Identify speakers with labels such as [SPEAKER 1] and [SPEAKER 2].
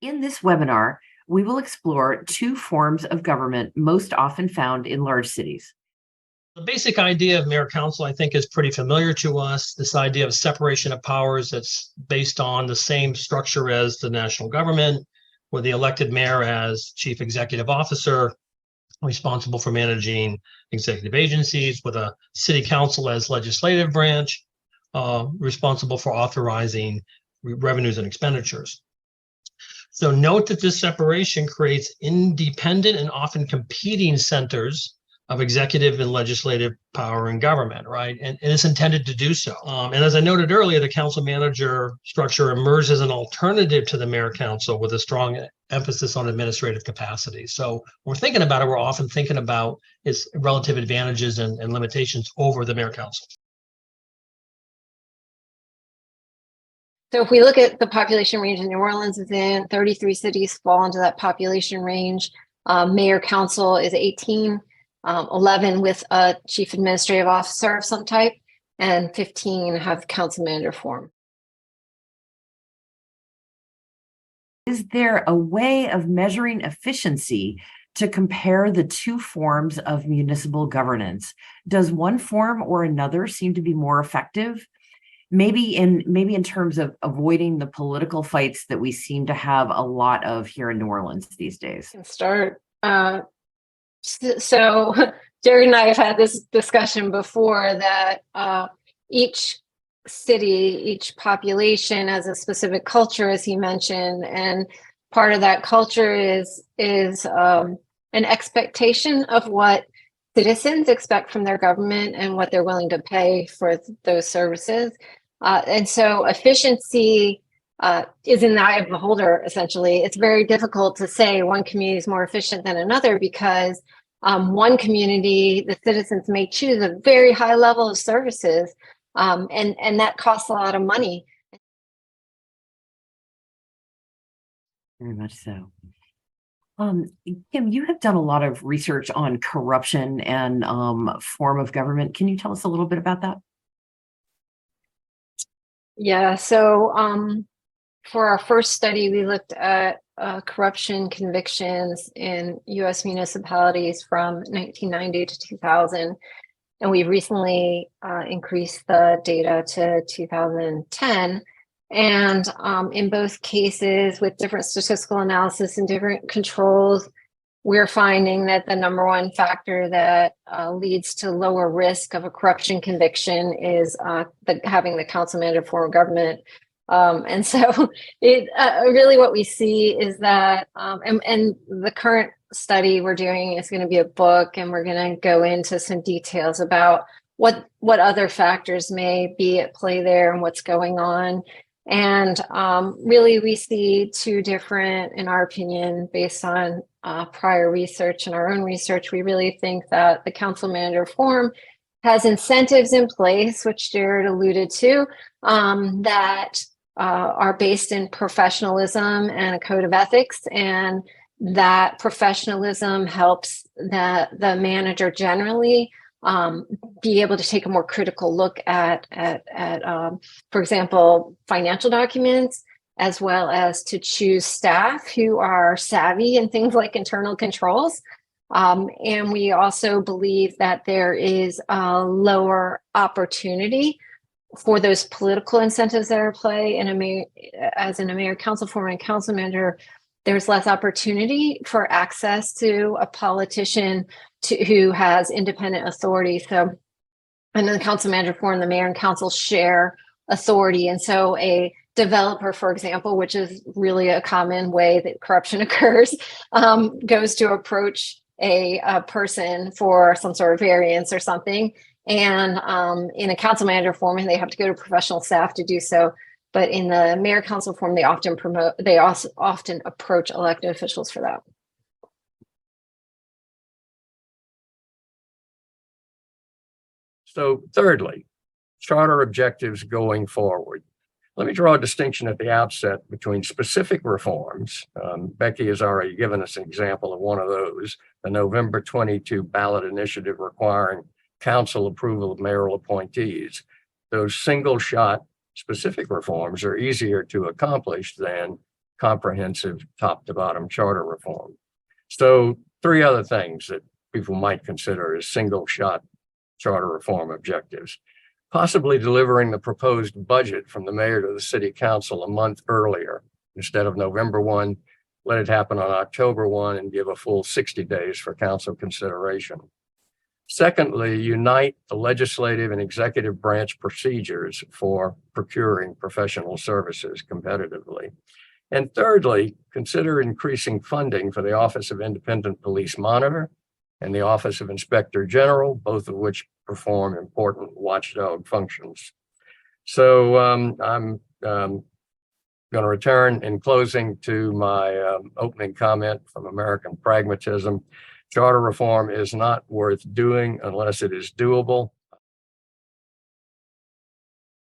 [SPEAKER 1] In this webinar, we will explore two forms of government most often found in large cities.
[SPEAKER 2] The basic idea of mayor council, I think, is pretty familiar to us. This idea of separation of powers that's based on the same structure as the national government, with the elected mayor as chief executive officer, responsible for managing executive agencies, with a city council as legislative branch, responsible for authorizing revenues and expenditures. So note that this separation creates independent and often competing centers of executive and legislative power in government, right? And it's intended to do so. And as I noted earlier, the council manager structure emerged as an alternative to the mayor council with a strong emphasis on administrative capacity. So when we're thinking about it, we're often thinking about its relative advantages and limitations over the mayor council.
[SPEAKER 3] So if we look at the population range in New Orleans, within 33 cities fall into that population range. Mayor council is 18. 11 with a chief administrative officer of some type, and 15 have council manager form.
[SPEAKER 1] Is there a way of measuring efficiency to compare the two forms of municipal governance? Does one form or another seem to be more effective? Maybe in terms of avoiding the political fights that we seem to have a lot of here in New Orleans these days.
[SPEAKER 3] I can start. So Jared and I have had this discussion before that each city, each population has a specific culture, as he mentioned, and part of that culture is an expectation of what citizens expect from their government and what they're willing to pay for those services. And so efficiency is in the eye of the beholder, essentially. It's very difficult to say one community is more efficient than another because one community, the citizens may choose a very high level of services, and that costs a lot of money.
[SPEAKER 1] Very much so. Kim, you have done a lot of research on corruption and form of government. Can you tell us a little bit about that?
[SPEAKER 3] Yeah, so for our first study, we looked at corruption convictions in U.S. municipalities from 1990 to 2000. And we recently increased the data to 2010. And in both cases, with different statistical analysis and different controls, we're finding that the number one factor that leads to lower risk of a corruption conviction is having the council manager form of government. And so it really what we see is that, and the current study we're doing is going to be a book, and we're going to go into some details about what other factors may be at play there and what's going on. And really we see two different, in our opinion, based on prior research and our own research, we really think that the council manager form has incentives in place, which Jared alluded to, that are based in professionalism and a code of ethics, and that professionalism helps the manager generally be able to take a more critical look at for example, financial documents, as well as to choose staff who are savvy in things like internal controls. And we also believe that there is a lower opportunity for those political incentives that are at play as in a mayor council form and council manager. There's less opportunity for access to a politician who has independent authority. So in the council manager form, the mayor and council share authority. And so a developer, for example, which is really a common way that corruption occurs, goes to approach a person for some sort of variance or something. And in a council manager form, they have to go to professional staff to do so. But in the mayor council form, they also often approach elected officials for that.
[SPEAKER 4] So thirdly, charter objectives going forward. Let me draw a distinction at the outset between specific reforms. Becky has already given us an example of one of those, the November 22 ballot initiative requiring council approval of mayoral appointees. Those single shot specific reforms are easier to accomplish than comprehensive top to bottom charter reform. So 3 other things that people might consider as single shot charter reform objectives. Possibly delivering the proposed budget from the mayor to the city council a month earlier. Instead of November 1, let it happen on October 1 and give a full 60 days for council consideration. Secondly, unite the legislative and executive branch procedures for procuring professional services competitively. And thirdly, consider increasing funding for the Office of Independent Police Monitor and the Office of Inspector General, both of which perform important watchdog functions. So I'm going to return in closing to my opening comment from American pragmatism. Charter reform is not worth doing unless it is doable.